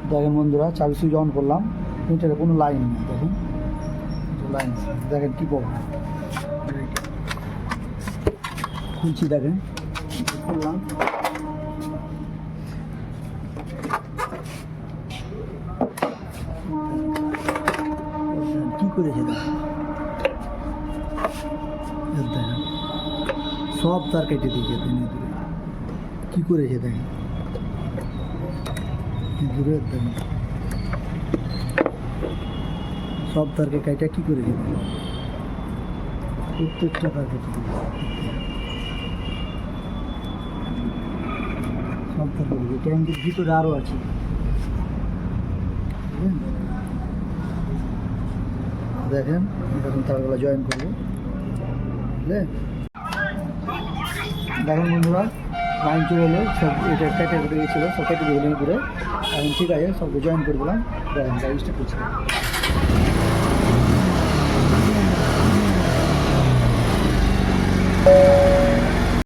দেখেন বন্ধুরা, চাবি সুইচ অন করলাম, মিটারে কোনো লাইন নেই। দেখেন লাইন, দেখেন কী প্রবলেম। খুলছি, দেখেন খুললাম, কী করেছে দেখেন, দেখেন সব তার কেটে দিয়েছে। কী করেছে দেখেন, দূরে দেখেন সব তারকে কাইটা কী করেছে দেখেন, প্রত্যেকটা তার কেটে দিয়েছে, সব তার কেটে দিয়েছে। ট্যাঙ্কের ভিতরে আরও আছে, দেখেন এখন তারগুলো জয়েন করবো, বুঝলেন। দেখেন বন্ধুরা, লাইন চলে এলো, সব এটা কেটে কেটে গেছিলো, সব কেটে দিয়ে ঘুরে এখন ঠিক আছে, সবকে জয়েন করে দিলাম। দেখেন গাড়ি স্টার্ট করছে।